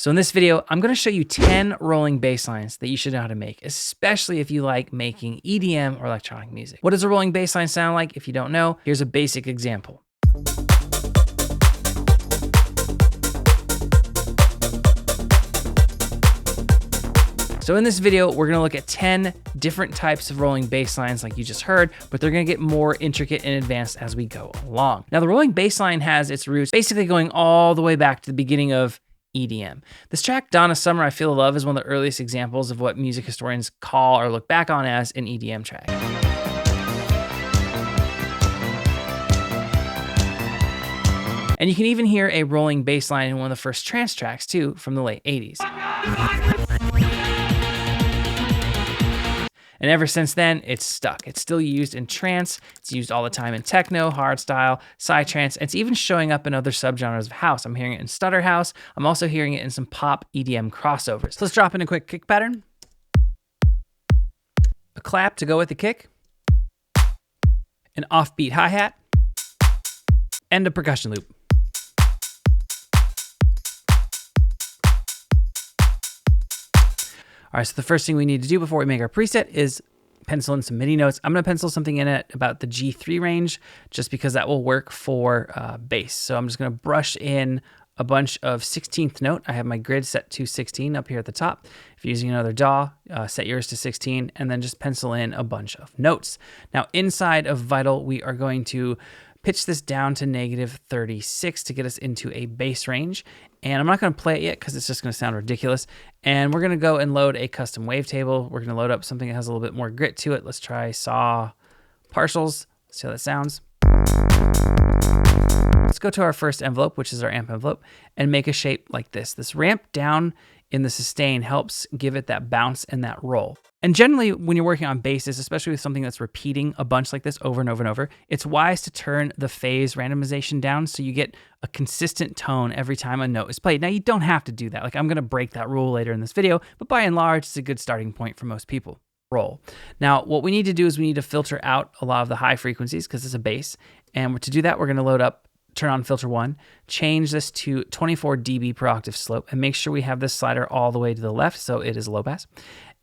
So in this video, I'm going to show you 10 rolling bass lines that you should know how to make, especially if you like making EDM or electronic music. What does a rolling bass line sound like? If you don't know, here's a basic example. So in this video, we're gonna look at 10 different types of rolling bass lines like you just heard, but they're gonna get more intricate and advanced as we go along. Now the rolling bass line has its roots basically going all the way back to the beginning of EDM. This track, Donna Summer, I Feel Love, is one of the earliest examples of what music historians call or look back on as an EDM track. And you can even hear a rolling bass line in one of the first trance tracks too, from the late 80s. And ever since then, it's stuck. It's still used in trance. It's used all the time in techno, hardstyle, psytrance. It's even showing up in other subgenres of house. I'm hearing it in stutter house. I'm also hearing it in some pop EDM crossovers. So let's drop in a quick kick pattern. A clap to go with the kick. An offbeat hi-hat. And a percussion loop. All right, so the first thing we need to do before we make our preset is pencil in some MIDI notes. I'm gonna pencil something in at about the G3 range, just because that will work for bass. So I'm just gonna brush in a bunch of 16th note. I have my grid set to 16 up here at the top. If you're using another DAW, set yours to 16, and then just pencil in a bunch of notes. Now inside of Vital, we are going to pitch this down to -36 to get us into a bass range. And I'm not going to play it yet because it's just going to sound ridiculous. And we're going to go and load a custom wavetable. We're going to load up something that has a little bit more grit to it. Let's try saw partials. See how that sounds. Let's go to our first envelope, which is our amp envelope, and make a shape like this. This ramp down in the sustain helps give it that bounce and that roll. And generally, when you're working on basses, especially with something that's repeating a bunch like this over and over and over, it's wise to turn the phase randomization down so you get a consistent tone every time a note is played. Now, you don't have to do that. Like, I'm going to break that rule later in this video, but by and large, it's a good starting point for most people. Roll. Now, what we need to do is we need to filter out a lot of the high frequencies because it's a bass. And to do that, we're going to load up, turn on filter 1, change this to 24 dB per octave slope, and make sure we have this slider all the way to the left so it is low pass.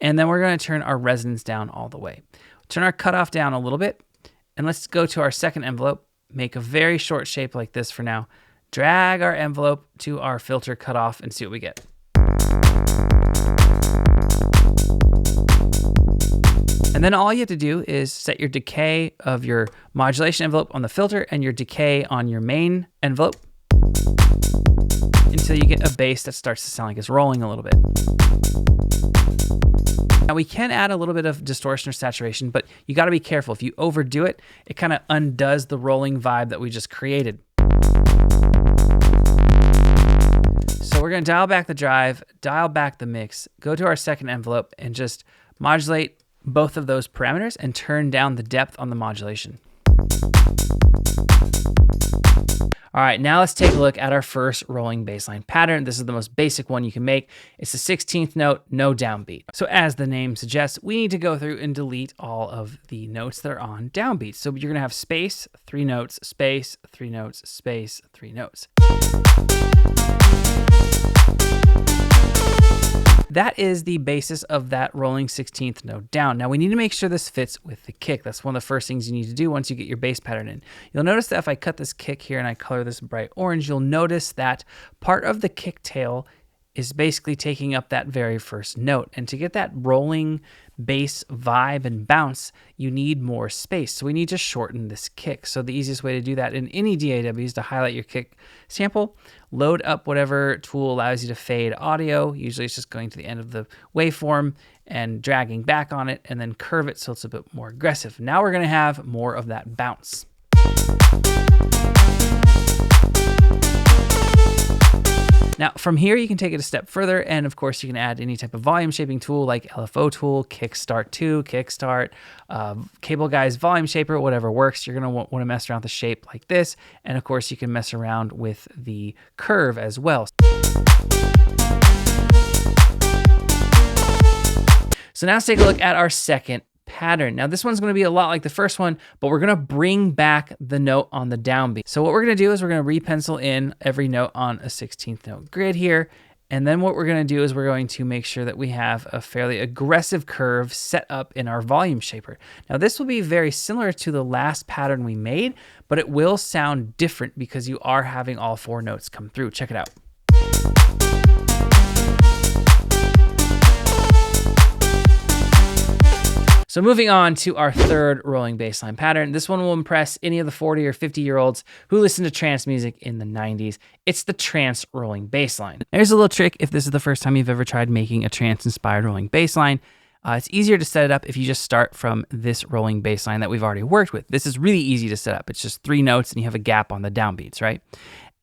And then we're going to turn our resonance down all the way. Turn our cutoff down a little bit, and let's go to our second envelope, make a very short shape like this for now, drag our envelope to our filter cutoff, and see what we get. And then all you have to do is set your decay of your modulation envelope on the filter and your decay on your main envelope until you get a bass that starts to sound like it's rolling a little bit. Now we can add a little bit of distortion or saturation, but you got to be careful. If you overdo it, it kind of undoes the rolling vibe that we just created. So we're going to dial back the drive, dial back the mix, go to our second envelope, and just modulate both of those parameters and turn down the depth on the modulation. All right, now let's take a look at our first rolling bass line pattern. This is the most basic one you can make. It's the 16th note, no downbeat. So as the name suggests, we need to go through and delete all of the notes that are on downbeat. So you're gonna have space, 3 notes, space, 3 notes, space, 3 notes. That is the basis of that rolling 16th note down. Now we need to make sure this fits with the kick. That's one of the first things you need to do once you get your bass pattern in. You'll notice that if I cut this kick here and I color this bright orange, you'll notice that part of the kick tail is basically taking up that very first note. And to get that rolling bass vibe and bounce, you need more space. So we need to shorten this kick. So the easiest way to do that in any DAW is to highlight your kick sample, load up whatever tool allows you to fade audio. Usually it's just going to the end of the waveform and dragging back on it, and then curve it so it's a bit more aggressive. Now we're gonna have more of that bounce. Now from here, you can take it a step further, and of course you can add any type of volume shaping tool like LFO tool, Kickstart 2, Kickstart, Cable Guy's volume shaper, whatever works. You're gonna want to mess around with the shape like this, and of course you can mess around with the curve as well. So now let's take a look at our second pattern. Now this one's going to be a lot like the first one, but we're going to bring back the note on the downbeat. So what we're going to do is we're going to repencil in every note on a 16th note grid here, And then what we're going to do is we're going to make sure that we have a fairly aggressive curve set up in our volume shaper. Now this will be very similar to the last pattern we made, but it will sound different because you are having all 4 notes come through. Check it out. So moving on to our third rolling bassline pattern. This one will impress any of the 40 or 50-year-olds who listened to trance music in the 90s. It's the trance rolling bassline. There's a little trick if this is the first time you've ever tried making a trance-inspired rolling bassline. It's easier to set it up if you just start from this rolling bassline that we've already worked with. This is really easy to set up. It's just 3 notes and you have a gap on the downbeats, right?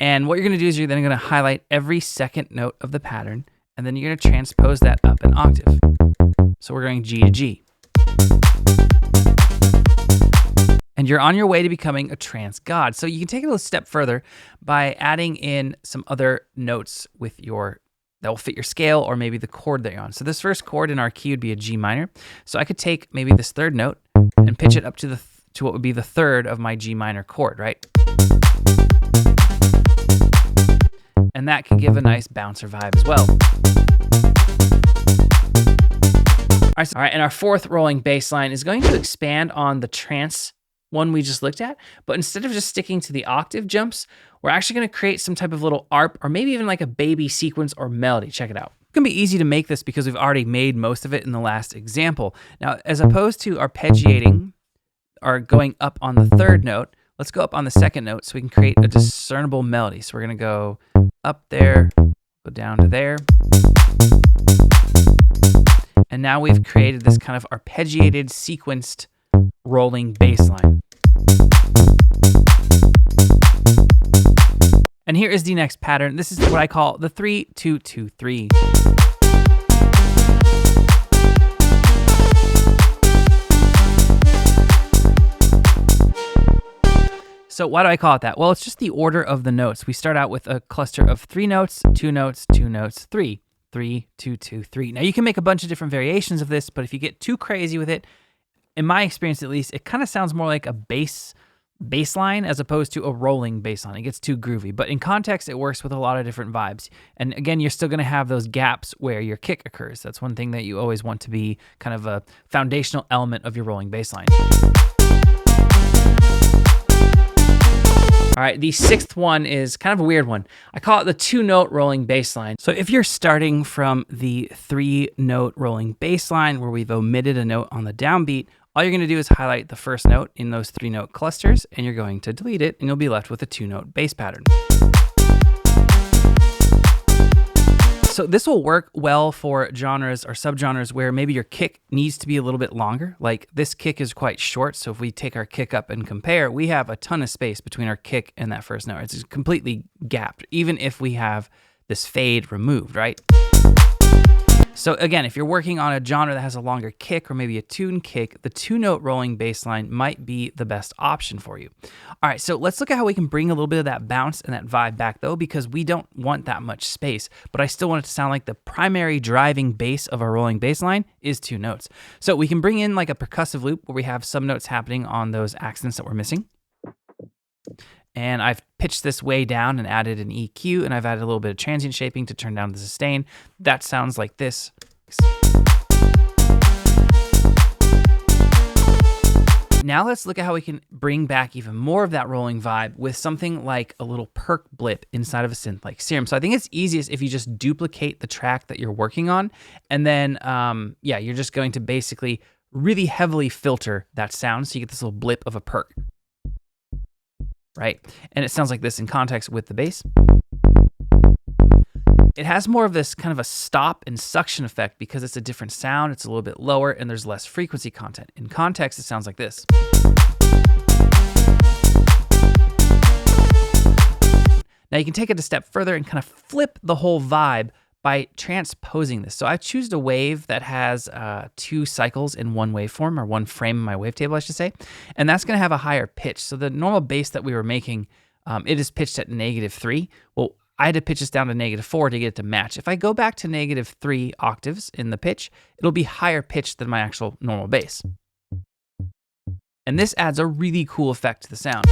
And what you're going to do is you're then going to highlight every second note of the pattern, and then you're going to transpose that up an octave. So we're going G to G. And you're on your way to becoming a trance god. So you can take it a little step further by adding in some other notes with that will fit your scale or maybe the chord that you're on. So this first chord in our key would be a G minor. So I could take maybe this 3rd note and pitch it up to what would be the 3rd of my G minor chord, right? And that can give a nice bouncer vibe as well. All right, and our 4th rolling bass line is going to expand on the trance one we just looked at, but instead of just sticking to the octave jumps, we're actually going to create some type of little arp or maybe even like a baby sequence or melody. Check it out. It's going to be easy to make this because we've already made most of it in the last example. Now, as opposed to arpeggiating or going up on the 3rd note, let's go up on the 2nd note so we can create a discernible melody. So we're going to go up there, go down to there. And now we've created this kind of arpeggiated, sequenced rolling bass line. And here is the next pattern. This is what I call the 3-2-2-3. So why do I call it that? Well, it's just the order of the notes. We start out with a cluster of 3 notes, 2 notes, 2 notes, 3. 3, 2, 2, 3. Now you can make a bunch of different variations of this, but if you get too crazy with it, in my experience at least, it kind of sounds more like a bass line as opposed to a rolling bass line. It gets too groovy, but in context, it works with a lot of different vibes. And again, you're still going to have those gaps where your kick occurs. That's one thing that you always want to be kind of a foundational element of your rolling bass line. All right, the 6th one is kind of a weird one. I call it the 2-note rolling bass line. So if you're starting from the 3-note rolling bass line where we've omitted a note on the downbeat, all you're going to do is highlight the first note in those 3-note clusters, and you're going to delete it, and you'll be left with a 2-note bass pattern. So this will work well for genres or subgenres where maybe your kick needs to be a little bit longer. Like this kick is quite short, so if we take our kick up and compare, we have a ton of space between our kick and that first note. It's completely gapped, even if we have this fade removed, right? So again, if you're working on a genre that has a longer kick or maybe a tune kick, the 2-note rolling bass line might be the best option for you. All right, so let's look at how we can bring a little bit of that bounce and that vibe back though, because we don't want that much space, but I still want it to sound like the primary driving bass of our rolling bass line is 2 notes. So we can bring in like a percussive loop where we have some notes happening on those accents that we're missing. And I've pitched this way down and added an EQ, and I've added a little bit of transient shaping to turn down the sustain. That sounds like this. Now let's look at how we can bring back even more of that rolling vibe with something like a little perk blip inside of a synth like Serum. So I think it's easiest if you just duplicate the track that you're working on, and then you're just going to basically really heavily filter that sound so you get this little blip of a perk. Right? And it sounds like this in context with the bass. It has more of this kind of a stop and suction effect because it's a different sound, it's a little bit lower, and there's less frequency content. In context, it sounds like this. Now you can take it a step further and kind of flip the whole vibe by transposing this. So I choose a wave that has 2 cycles in one waveform, or one frame in my wavetable, I should say, and that's going to have a higher pitch. So the normal bass that we were making, it is pitched at -3. Well, I had to pitch this down to -4 to get it to match. If I go back to -3 octaves in the pitch, it'll be higher pitched than my actual normal bass. And this adds a really cool effect to the sound.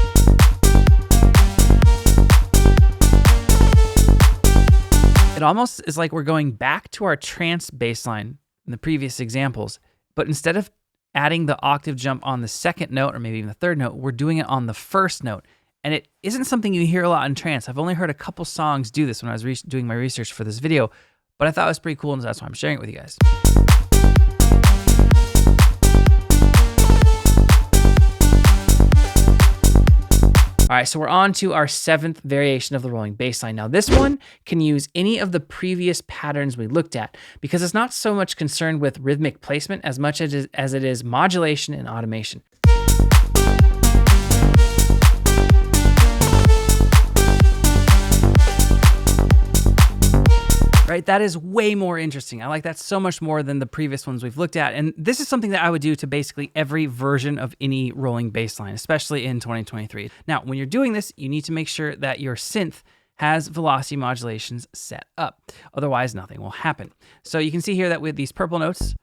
It almost is like we're going back to our trance bass line in the previous examples, but instead of adding the octave jump on the second note or maybe even the third note, we're doing it on the first note. And it isn't something you hear a lot in trance. I've only heard a couple songs do this when I was doing my research for this video, but I thought it was pretty cool, and that's why I'm sharing it with you guys. All right, so we're on to our 7th variation of the rolling bass line. Now this one can use any of the previous patterns we looked at because it's not so much concerned with rhythmic placement as much as it is modulation and automation. Right, that is way more interesting. I like that so much more than the previous ones we've looked at. And this is something that I would do to basically every version of any rolling bass line, especially in 2023. Now, when you're doing this, you need to make sure that your synth has velocity modulations set up. Otherwise, nothing will happen. So you can see here that with these purple notes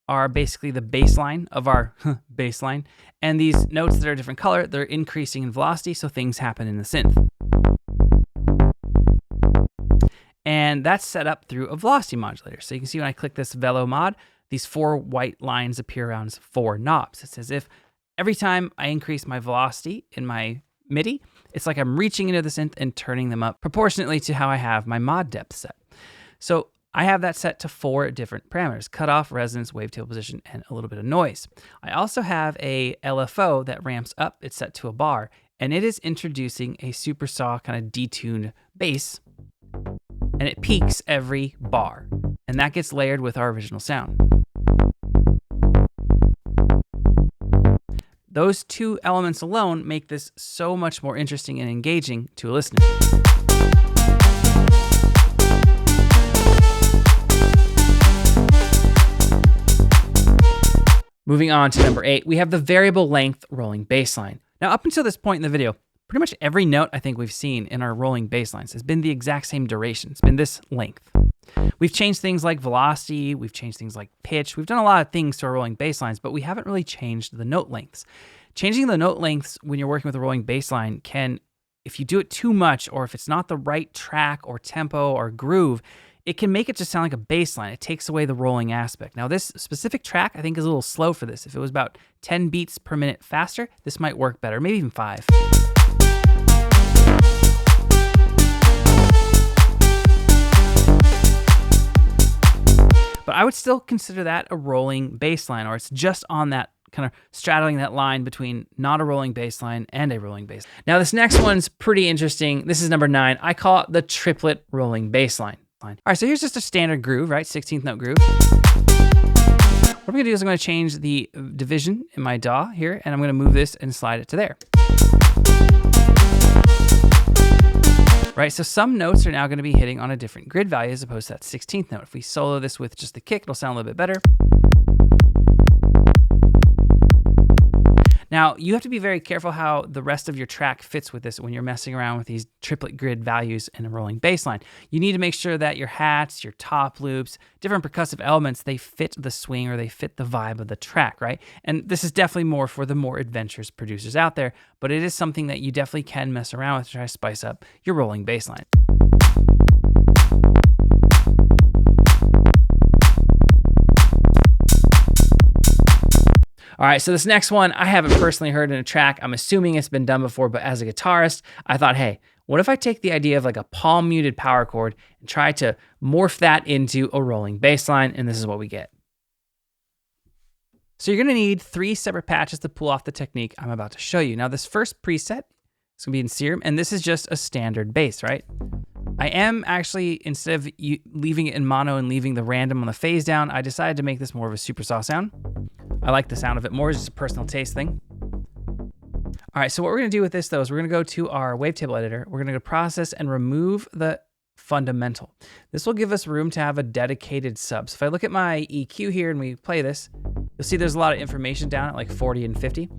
are basically the bass line of our bass line. And these notes that are a different color, they're increasing in velocity, so things happen in the synth. And that's set up through a velocity modulator. So you can see when I click this velo mod, these 4 white lines appear around 4 knobs. It's as if every time I increase my velocity in my MIDI, it's like I'm reaching into the synth and turning them up proportionately to how I have my mod depth set. So I have that set to 4 different parameters: cutoff, resonance, wavetable position, and a little bit of noise. I also have a LFO that ramps up. It's set to a bar, and it is introducing a super saw kind of detuned bass, and it peaks every bar, and that gets layered with our original sound. Those 2 elements alone make this so much more interesting and engaging to a listener. Moving on to number 8, we have the variable length rolling bass line. Now, up until this point in the video, pretty much every note I think we've seen in our rolling bass lines has been the exact same duration. It's been this length. We've changed things like velocity, we've changed things like pitch, we've done a lot of things to our rolling bass lines, but we haven't really changed the note lengths. Changing the note lengths when you're working with a rolling bass line can, if you do it too much, or if it's not the right track or tempo or groove, it can make it just sound like a bass line. It takes away the rolling aspect. Now, this specific track I think is a little slow for this. If it was about 10 beats per minute faster, this might work better, maybe even 5. But I would still consider that a rolling bass line, or it's just on that kind of straddling that line between not a rolling bass line and a rolling bass. Now, this next one's pretty interesting. This is number 9. I call it the triplet rolling bass line. All right, so here's just a standard groove, right? 16th note groove. What I'm gonna do is I'm gonna change the division in my DAW here, and I'm gonna move this and slide it to there. Right, so some notes are now gonna be hitting on a different grid value as opposed to that 16th note. If we solo this with just the kick, it'll sound a little bit better. Now, you have to be very careful how the rest of your track fits with this when you're messing around with these triplet grid values in a rolling bass line. You need to make sure that your hats, your top loops, different percussive elements, they fit the swing or they fit the vibe of the track, right? And this is definitely more for the more adventurous producers out there, but it is something that you definitely can mess around with to try to spice up your rolling bass line. All right, so this next one, I haven't personally heard in a track. I'm assuming it's been done before, but as a guitarist, I thought, hey, what if I take the idea of like a palm muted power chord and try to morph that into a rolling bass line, and this is what we get. So you're gonna need 3 separate patches to pull off the technique I'm about to show you. Now, this first preset is gonna be in Serum, and this is just a standard bass, right? I am actually, instead of leaving it in mono and leaving the random on the phase down, I decided to make this more of a super saw sound. I like the sound of it more, it's just a personal taste thing. All right, so what we're gonna do with this though is we're gonna go to our wavetable editor, we're gonna go process and remove the fundamental. This will give us room to have a dedicated sub. So if I look at my EQ here and we play this, you'll see there's a lot of information down at like 40 and 50.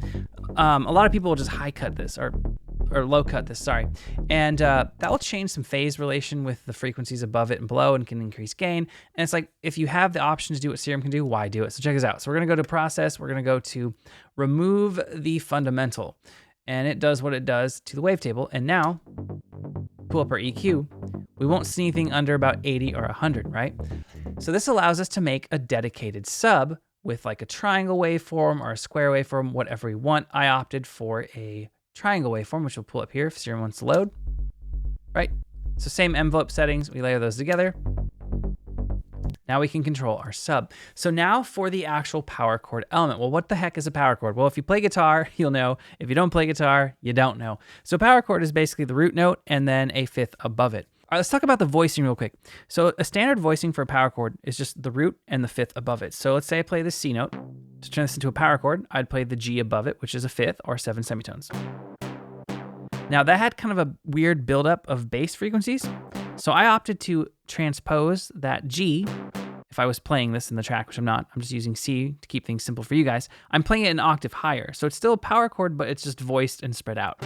A lot of people will just high cut this or low cut this, sorry. And that will change some phase relation with the frequencies above it and below and can increase gain. And it's like, if you have the option to do what Serum can do, why do it? So check this out. So we're gonna go to process, we're gonna go to remove the fundamental. and it does what it does to the wavetable. And now, pull up our EQ, we won't see anything under about 80 or 100, right? So this allows us to make a dedicated sub with like a triangle waveform or a square waveform, whatever we want. I opted for a triangle waveform, which we'll pull up here if Serum wants to load, right? So same envelope settings, we layer those together. Now we can control our sub. So now for the actual power chord element. Well, what the heck is a power chord? Well, if you play guitar, you'll know. If you don't play guitar, you don't know. So power chord is basically the root note and then a fifth above it. All right, let's talk about the voicing real quick. So a standard voicing for a power chord is just the root and the fifth above it. So let's say I play the C note. To turn this into a power chord, I'd play the G above it, which is a fifth or 7 semitones. Now that had kind of a weird buildup of bass frequencies. So I opted to transpose that G. If I was playing this in the track, which I'm not, I'm just using C to keep things simple for you guys. I'm playing it an octave higher. So it's still a power chord, but it's just voiced and spread out.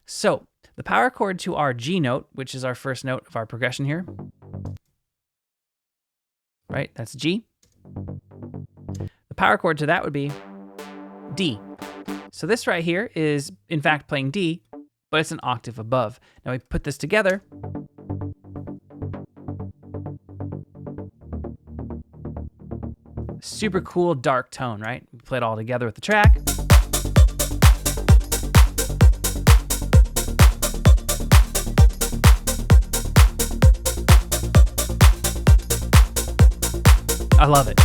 So the power chord to our G note, which is our first note of our progression here, right? That's G. The power chord to that would be D. So this right here is in fact playing D, but it's an octave above. Now we put this together. Super cool dark tone, right? We play it all together with the track. I love it.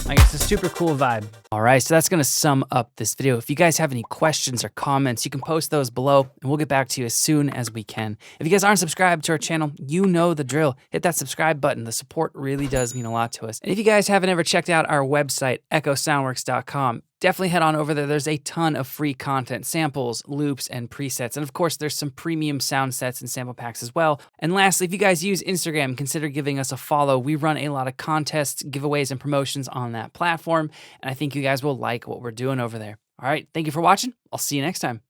I guess it's a super cool vibe. All right, so that's gonna sum up this video. If you guys have any questions or comments, you can post those below and we'll get back to you as soon as we can. If you guys aren't subscribed to our channel, you know the drill. Hit that subscribe button. The support really does mean a lot to us. And if you guys haven't ever checked out our website, echosoundworks.com, definitely head on over there. There's a ton of free content, samples, loops, and presets. And of course, there's some premium sound sets and sample packs as well. And lastly, if you guys use Instagram, consider giving us a follow. We run a lot of contests, giveaways, and promotions on that platform. And I think you guys will like what we're doing over there. All right, thank you for watching. I'll see you next time.